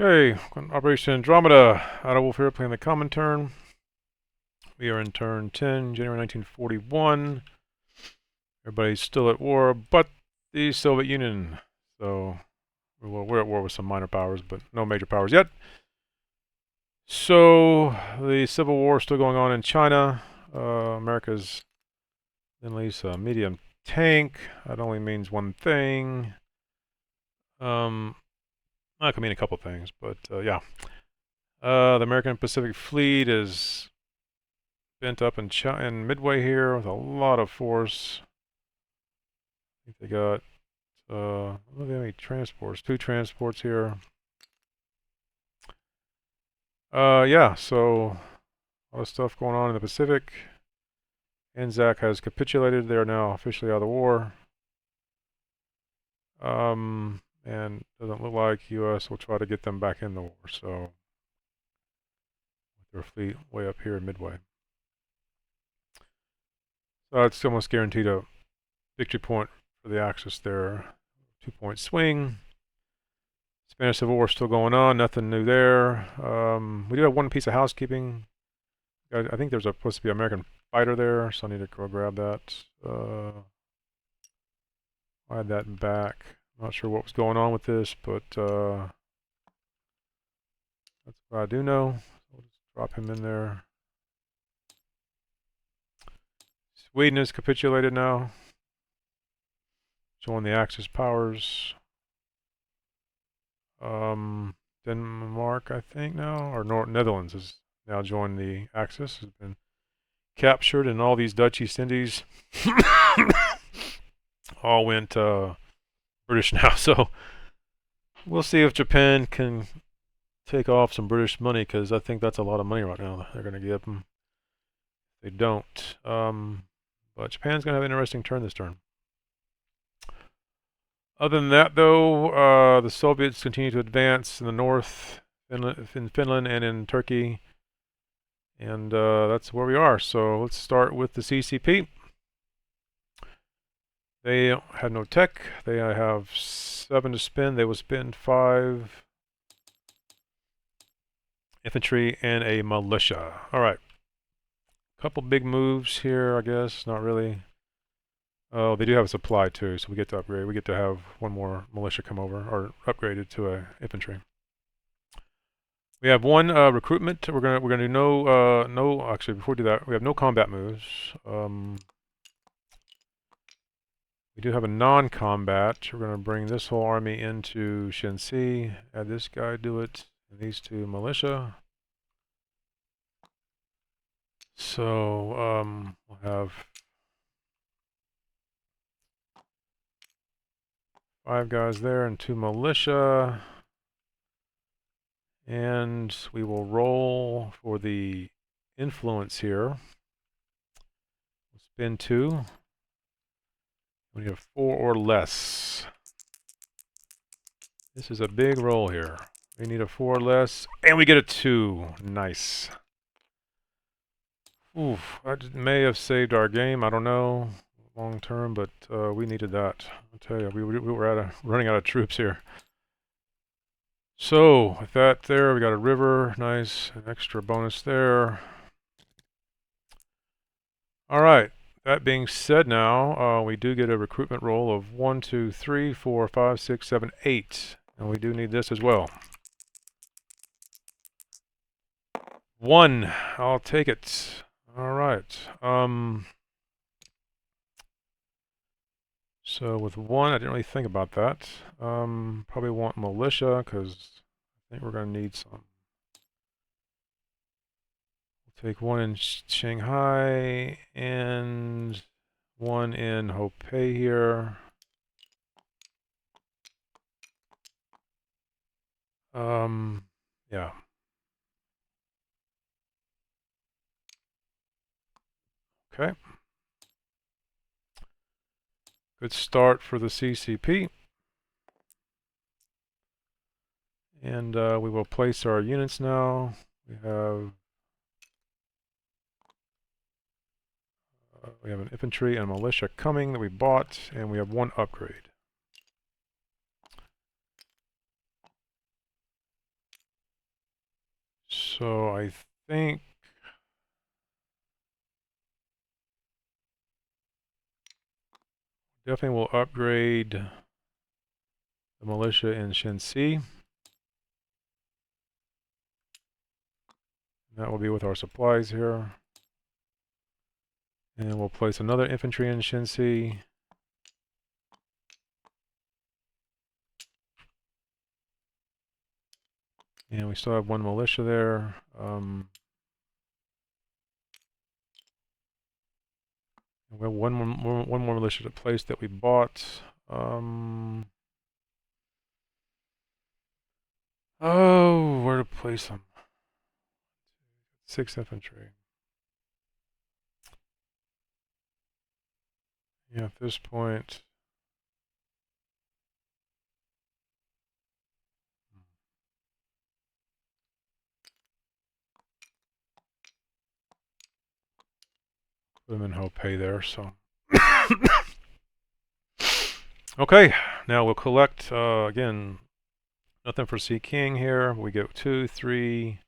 Okay, Operation Andromeda. Out of Wolf here playing the Comintern. We are in turn 10, January 1941. Everybody's still at war, but the Soviet Union. So we're at war with some minor powers, but no major powers yet. So the Civil War is still going on in China. America's then least a medium tank. That only means one thing. That could mean a couple things, but yeah. The American Pacific Fleet is bent up in Midway here with a lot of force. I think they got, look at how many transports, 2 transports here. Yeah, so a lot of stuff going on in the Pacific. Anzac has capitulated. They are now officially out of the war. And doesn't look like U.S. will try to get them back in the war. So with their fleet way up here in Midway. So it's almost guaranteed a victory point for the Axis there. 2-point swing. Spanish Civil War still going on. Nothing new there. We do have one piece of housekeeping. I think there's supposed to be an American fighter there, so I need to go grab that. Add that back. Not sure what was going on with this, but that's what I do know. We'll just drop him in there. Sweden has capitulated now. Showing the Axis powers. Denmark, I think now, or Netherlands has now joined the Axis. Has been captured, and all these Dutch East Indies all went British now. So we'll see if Japan can take off some British money, because I think that's a lot of money right now they're going to give them. They don't. But Japan's going to have an interesting turn this turn. Other than that, though, the Soviets continue to advance in the north, in Finland and in Turkey. And that's where we are. So let's start with the CCP. They have no tech. They have 7 to spend. They will spend 5 infantry and a militia. All right. Couple big moves here, I guess. Not really. Oh, they do have a supply too, so we get to upgrade. We get to have one more militia come over, or upgraded to a infantry. We have one recruitment. We're gonna do no. Actually, before we do that, we have no combat moves. We do have a non-combat. We're gonna bring this whole army into Shenxi. Add this guy, do it, and these 2 militia. So we'll have 5 guys there and 2 militia. And we will roll for the influence here. We'll spin 2. We need a 4 or less. This is a big roll here. We need a 4 or less, and we get a 2. Nice. Oof, that may have saved our game. I don't know long term, but we needed that. I'll tell you, we were running out of troops here. So with that there, we got a river. Nice, an extra bonus there. All right. That being said, now we do get a recruitment roll of 1, 2, 3, 4, 5, 6, 7, 8, and we do need this as well. 1. I'll take it. All right. So with 1, I didn't really think about that. Probably want militia, because I think we're going to need some. We'll take 1 in Shanghai and 1 in Hopei here. Yeah. Okay. Good start for the CCP. And we will place our units now. We have an infantry and a militia coming that we bought, and we have 1 upgrade. So I think definitely will upgrade the militia in Shenxi. That will be with our supplies here. And we'll place another infantry in Shenxi. And we still have one militia there. We have one more militia to place that we bought. Oh, where to place them? 6 infantry. Yeah, at this point. Put them in Hopei there, so. Okay, now we'll collect, again, nothing for Sea King here. We get 2, 3,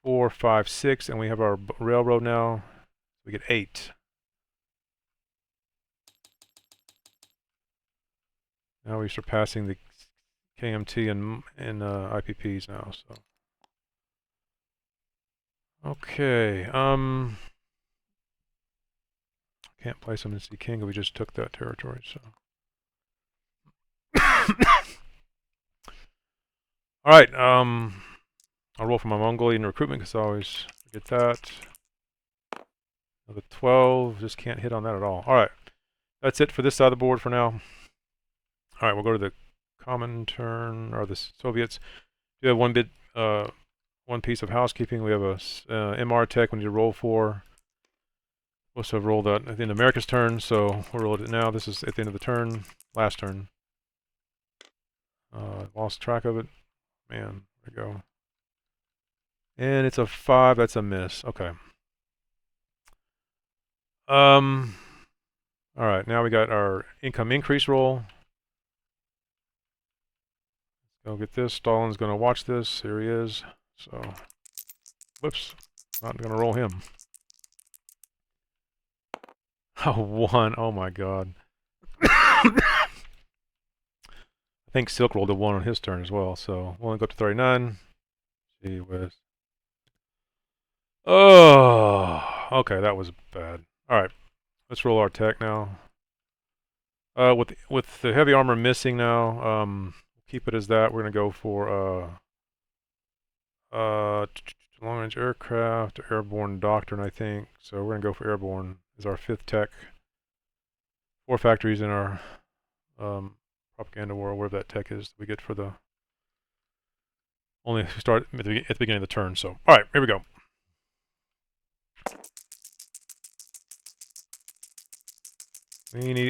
4, 5, 6, and we have our railroad now. We get 8. Now we're surpassing the KMT and IPPs now, so. Okay, can't place them in Sea King, we just took that territory, so. Alright, I'll roll for my Mongolian recruitment because I always forget that. The 12, just can't hit on that at all. Alright, that's it for this side of the board for now. Alright, we'll go to the Comintern, or the Soviets. We have one piece of housekeeping. We have a MR tech we need to roll for. Supposed to have rolled that at the end of America's turn, so we'll roll it now. This is at the end of the turn, last turn. Lost track of it. Man, there we go. And it's a 5, that's a miss. Okay. Alright, now we got our income increase roll. Go get this. Stalin's going to watch this. Here he is. So, whoops. Not going to roll him. Oh, 1. Oh my god. I think Silk rolled a 1 on his turn as well, so we'll only go up to 39. Gee whiz. Oh, okay, that was bad. Alright, let's roll our tech now. With the heavy armor missing now, keep it as that. We're going to go for long-range aircraft, airborne doctrine, I think. So we're going to go for airborne as our 5th tech. 4 factories in our propaganda war, wherever that tech is we get for the only start at the beginning of the turn. So, all right, here we go.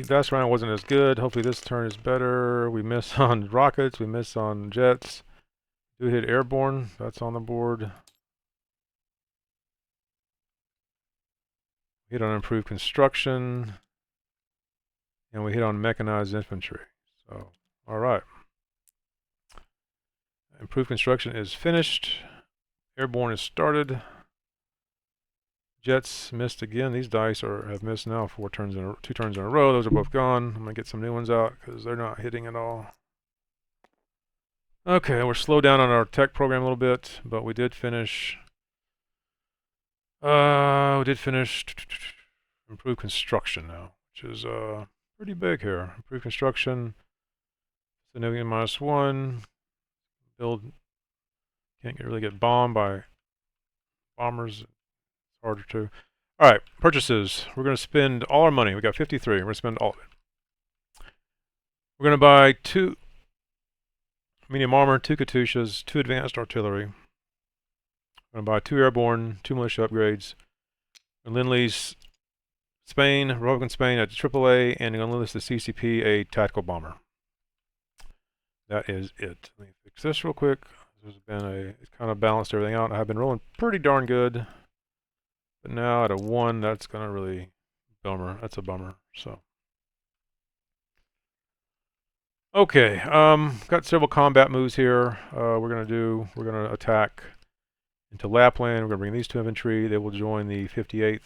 Last round wasn't as good. Hopefully this turn is better. We miss on rockets. We miss on jets. Do hit airborne. That's on the board. Hit on improved construction. And we hit on mechanized infantry. So, all right. Improved construction is finished. Airborne is started. Jets missed again. These dice have missed now 2 turns in a row. Those are both gone. I'm going to get some new ones out because they're not hitting at all. Okay, we're slowed down on our tech program a little bit, but we did finish. Improved construction now, which is pretty big here. Improved construction. Significant -1. Build. Can't really get bombed by bombers. It's harder to. All right, purchases. We're going to spend all our money. We got 53. We're going to spend all of it. We're going to buy 2 medium armor, 2 Katyushas, 2 advanced artillery. We're going to buy 2 airborne, 2 militia upgrades. And Lend-Lease Spain, Republican Spain at AAA, and going to list the CCP a tactical bomber. That is it. Let me fix this real quick. It's kind of balanced everything out. I've been rolling pretty darn good. But now at a 1, that's going to really bummer. That's a bummer. So, okay, got several combat moves here. We're going to attack into Lapland. We're going to bring these two infantry. They will join the 58th.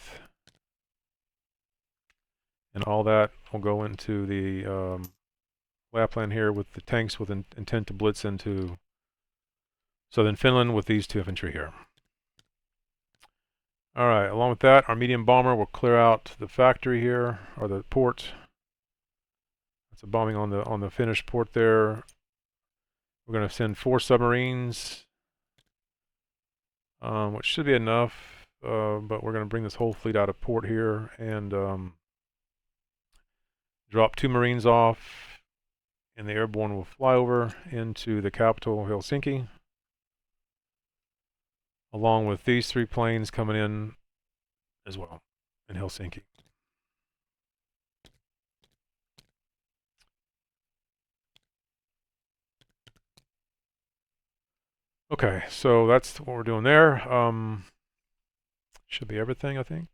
And all that will go into the Lapland here with the tanks with intent to blitz into southern Finland with these two infantry here. All right, along with that, our medium bomber will clear out the factory here, or the port. That's a bombing on the Finnish port there. We're going to send 4 submarines, which should be enough, but we're going to bring this whole fleet out of port here and drop 2 Marines off, and the airborne will fly over into the capital, Helsinki, along with these 3 planes coming in as well in Helsinki. Okay, so that's what we're doing there. Should be everything, I think.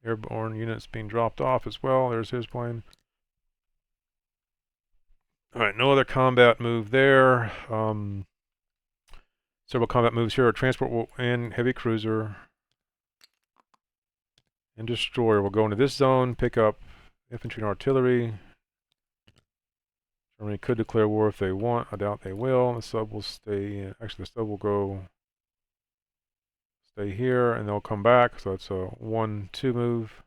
Airborne units being dropped off as well. There's his plane. All right, no other combat move there. Several combat moves here. Transport and heavy cruiser and destroyer will go into this zone, pick up infantry and artillery. Germany could declare war if they want. I doubt they will. The sub will stay in. Actually, the sub will stay here, and they'll come back. So it's a 1-2 move.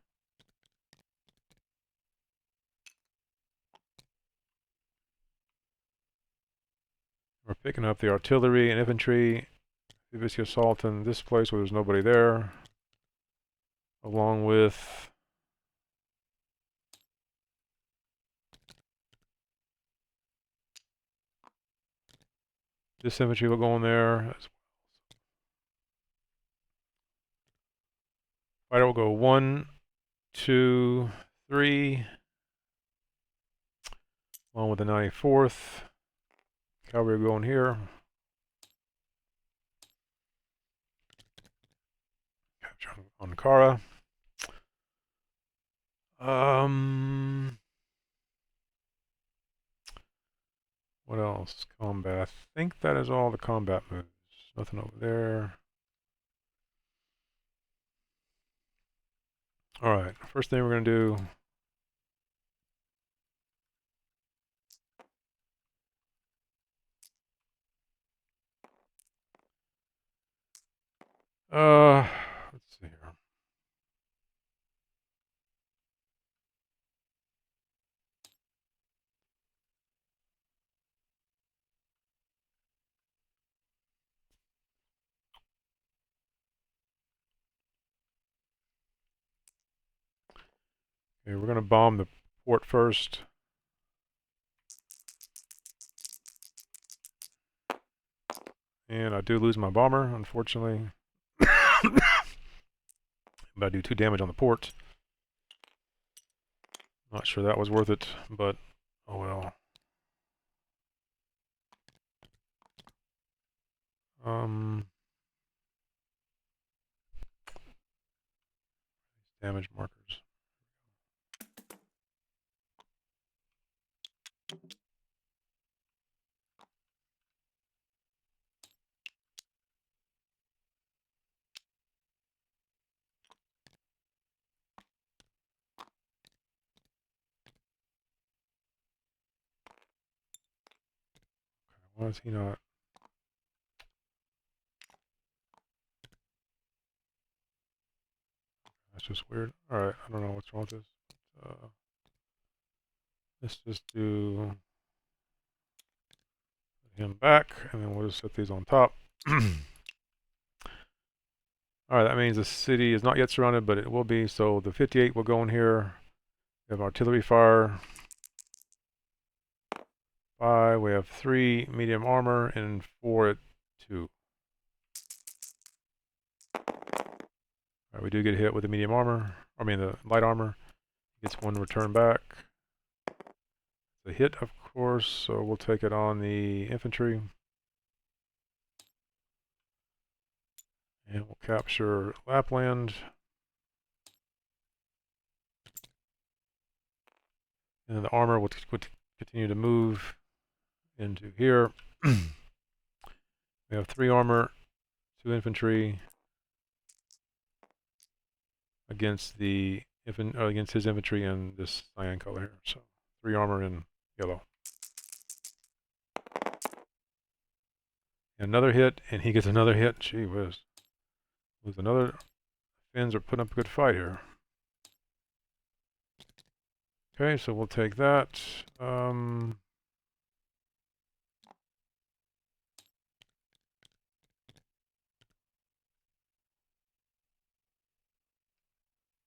We're picking up the artillery and infantry. Amphibious assault in this place where there's nobody there, along with this infantry will go in there. Fighter will go 1, 2, 3, along with the 94th. Cavalry will go in here. Capture Ankara. What else? Combat. I think that is all the combat moves. Nothing over there. Alright, first thing we're going to do. Let's see here. Okay, we're going to bomb the port first. And I do lose my bomber, unfortunately. But I do 2 damage on the port. Not sure that was worth it, but oh well. Damage markers. Why is he not? That's just weird. Alright, I don't know what's wrong with this. Let's just do him back, and then we'll just set these on top. Alright, that means the city is not yet surrounded, but it will be. So the 58 will go in here. We have artillery fire. 5. We have 3 medium armor and 4 at 2. Alright, we do get hit with the medium armor. I mean the light armor. Gets 1 return back. The hit, of course, so we'll take it on the infantry. And we'll capture Lapland. And the armor will continue to move into here. We have 3 armor, 2 infantry against against his infantry in this cyan color here. So 3 armor in yellow. Another hit, and he gets another hit. Gee whiz. With another, Finns are putting up a good fight here. Okay, so we'll take that.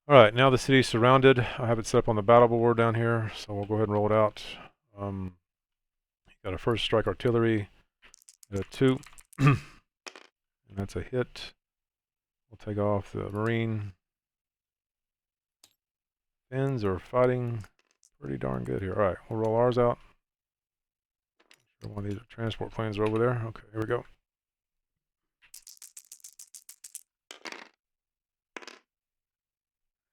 Alright, now the city's surrounded. I have it set up on the battle board down here, so we'll go ahead and roll it out. Got a first strike artillery at a 2. And that's a hit. We'll take off the marine. Finns are fighting pretty darn good here. Alright, we'll roll ours out. Sure one of these transport planes are over there. Okay, here we go.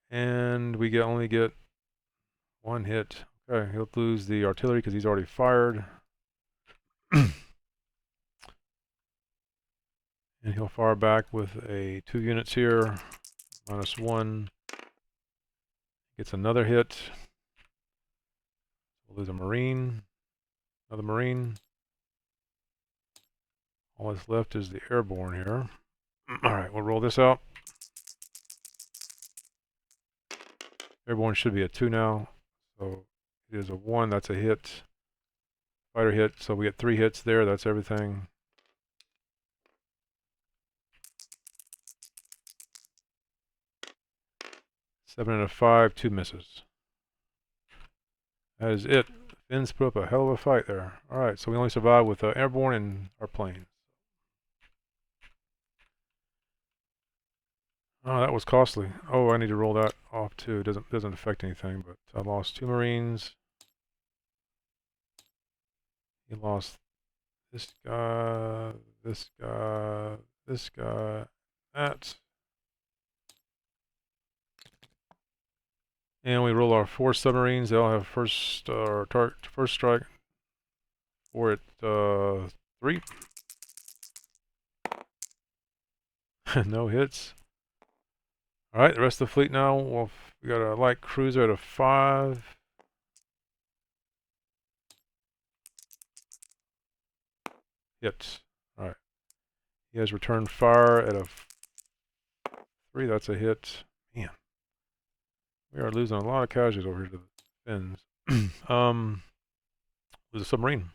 And we only get 1 hit. Okay, he'll lose the artillery because he's already fired. And he'll fire back with a 2 units here. -1. Gets another hit. We'll lose a marine. Another marine. All that's left is the airborne here. Alright, we'll roll this out. Airborne should be a 2 now. So it is a 1, that's a hit. Fighter hit, so we get 3 hits there, that's everything. Seven and a 5, 2 misses. That is it. Finns put up a hell of a fight there. Alright, so we only survived with airborne and our planes. Oh, that was costly. Oh, I need to roll that off too. It doesn't affect anything, but I lost 2 marines. He lost this guy, this guy, this guy, that. And we roll our 4 submarines. They all have first strike for it 3. No hits. Alright, the rest of the fleet now. Well, we got a light cruiser at a 5. Hits. Alright. He has returned fire at a 3. That's a hit. Man. We are losing a lot of casualties over here to the Finns. It was a submarine.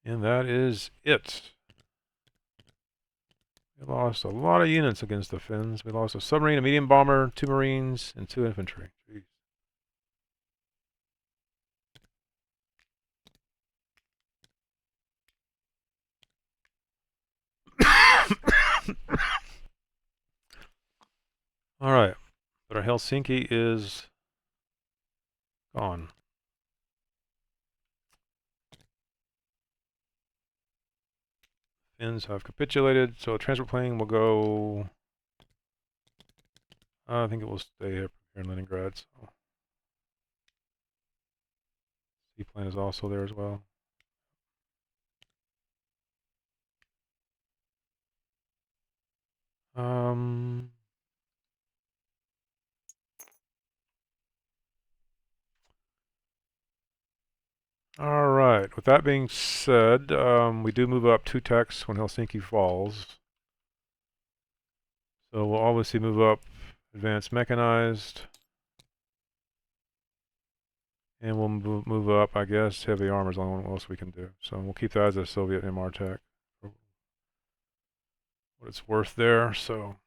And that is it. We lost a lot of units against the Finns. We lost a submarine, a medium bomber, 2 marines, and 2 infantry. Jeez. Alright. But our Helsinki is gone. Finns have capitulated, so a transport plane will go. I think it will stay here in Leningrad. So seaplane is also there as well. All right. With that being said, we do move up 2 techs when Helsinki falls. So we'll obviously move up advanced mechanized. And we'll move up, I guess, heavy armor is the only one else we can do. So we'll keep that as a Soviet MR tech for what it's worth there. So,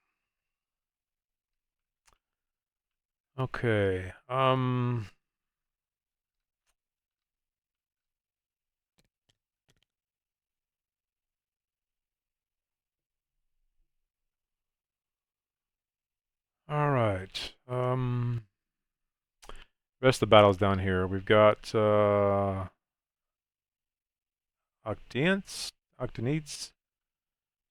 okay. All right. Rest of the battles down here. We've got Octanites.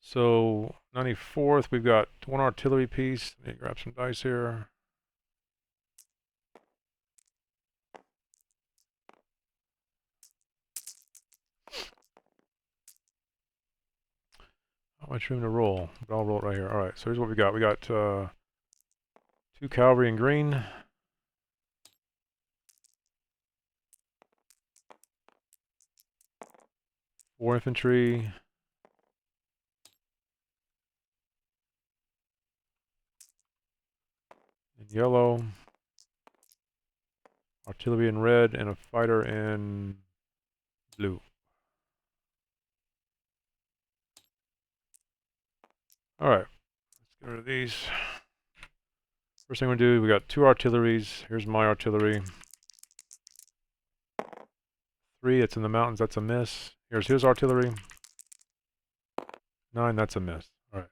So 94th, we've got 1 artillery piece. Let me grab some dice here. Not much room to roll, but I'll roll it right here. Alright, so here's what we got. We got 2 cavalry in green. Four infantry. In yellow. Artillery in red, and a fighter in blue. Alright, let's get rid of these. First thing we're going to do, we got 2 artilleries. Here's my artillery. 3, it's in the mountains, that's a miss. Here's his artillery. 9, that's a miss. Alright.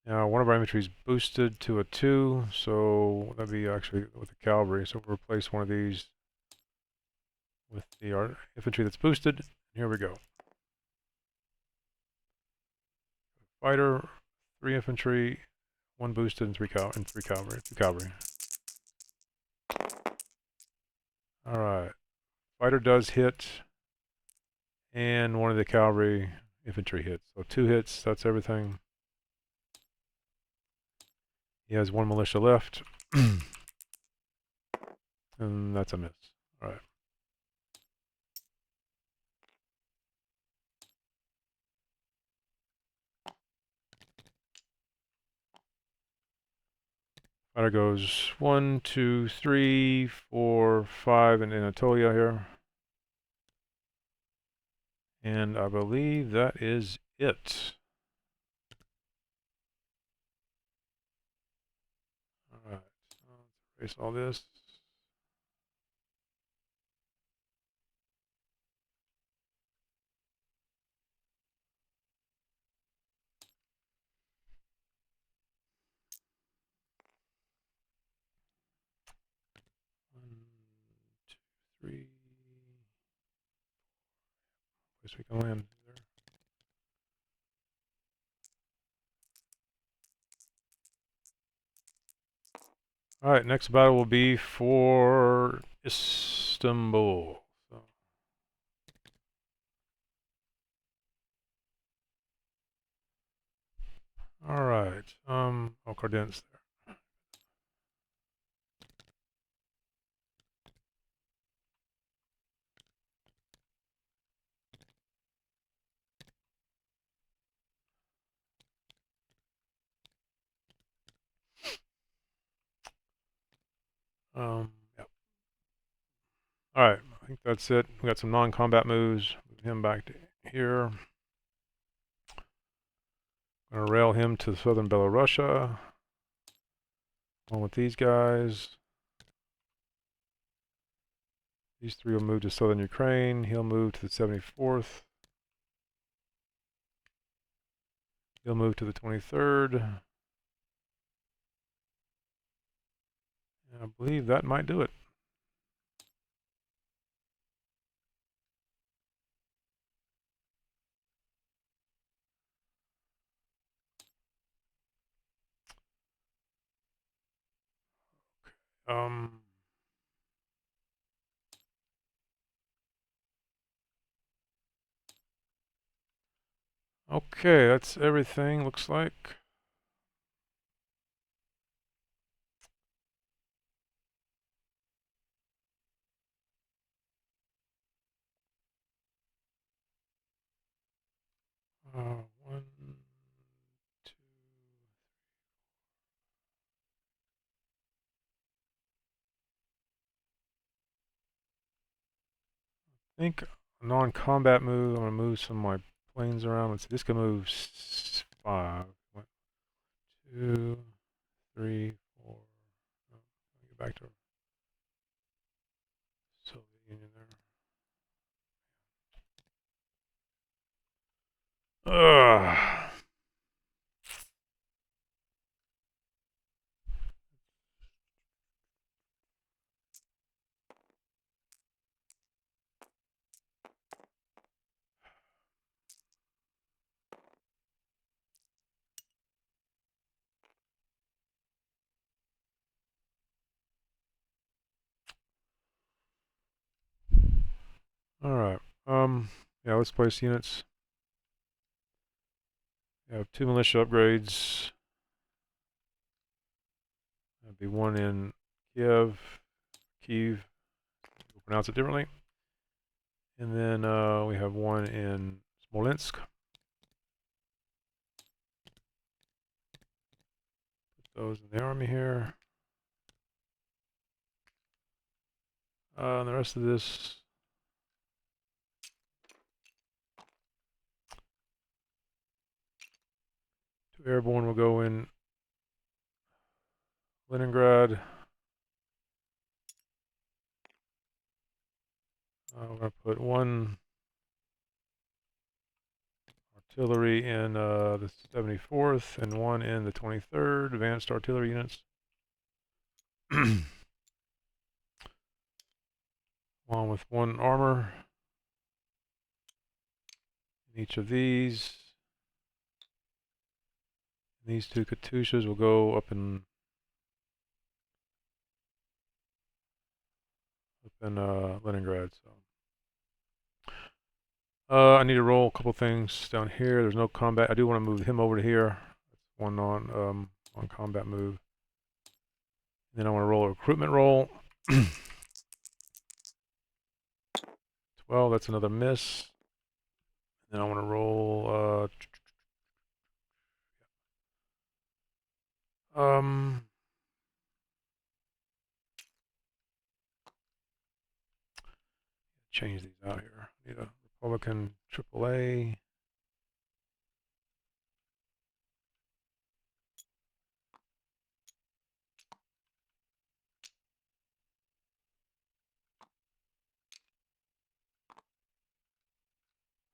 Now, one of our infantry is boosted to a 2, so that'd be actually with the cavalry. So we'll replace one of these with the infantry that's boosted. Here we go. Fighter, 3 infantry, 1 boosted, and 3 cavalry. 2 cavalry. Alright. Fighter does hit, and one of the cavalry infantry hits. So 2 hits, that's everything. He has 1 militia left. And that's a miss. Alright. Fighter goes 1, 2, 3, 4, 5 in Anatolia here. And I believe that is it. Alright, so let's erase all this. One, 2, 3. Guess we can land there. Alright, next battle will be for Istanbul. So. Alright, oh, Cardin's there. Yep. Alright, I think that's it. We got some non-combat moves. Move him back to here. Gonna rail him to southern Belarusia. Along with these guys. These 3 will move to southern Ukraine. He'll move to the 74th. He'll move to the 23rd. And I believe that might do it. Um, okay, that's everything, looks like. One, two. I think a non-combat move. I'm gonna move some of my planes around. Let's see. This can move 5. 1, 2, 3, 4. Oh, get back to Soviet Union there. Ugh. All right. Yeah. Let's place units. We have 2 militia upgrades. That'd be one in Kiev, we'll pronounce it differently. And then we have one in Smolensk. Put those in the army here. And the rest of this, two airborne will go in Leningrad. We're going to put one artillery in the 74th and one in the 23rd, advanced artillery units. Along with one armor in each of these. And these 2 Katyushas will go up in Leningrad. So I need to roll a couple things down here. There's no combat. I do want to move him over to here. That's one on combat move. Then I want to roll a recruitment roll. 12, that's another miss. Then I want to roll change these out here. Need a Republican AAA.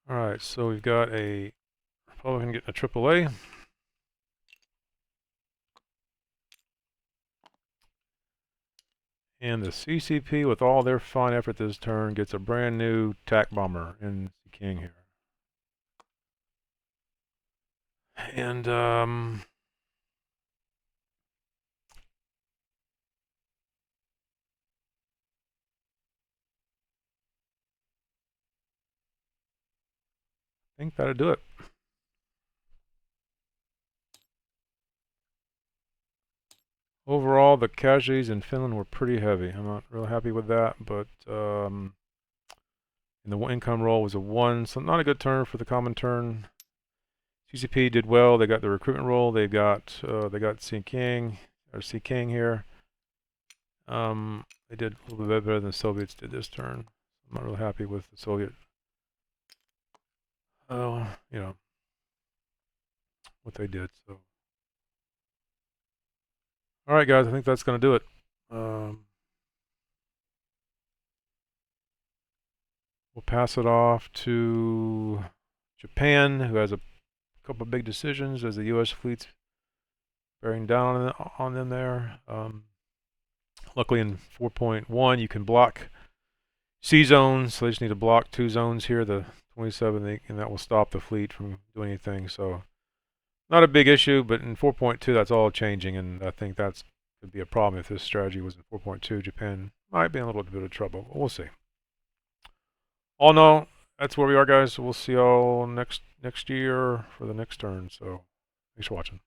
Alright, so we've got a Republican getting a AAA. And the CCP, with all their fine effort this turn, gets a brand new TAC bomber in King here. And I think that'll do it. Overall, the casualties in Finland were pretty heavy. I'm not real happy with that, but and the income roll was a 1, so not a good turn for the Comintern. CCP did well. They got the recruitment roll. They got C King here. They did a little bit better than the Soviets did this turn. I'm not real happy with the Soviet. You know what they did. So, all right, guys. I think that's going to do it. We'll pass it off to Japan, who has a couple of big decisions as the U.S. fleet's bearing down on them there. Luckily in 4.1 you can block C zones, so they just need to block 2 zones here, the 27, and that will stop the fleet from doing anything. So not a big issue, but in 4.2 that's all changing, and I think that's could be a problem if this strategy was in 4.2. Japan might be in a little bit of trouble, but we'll see. All in all, that's where we are, guys. So we'll see y'all next year for the next turn. So thanks for watching.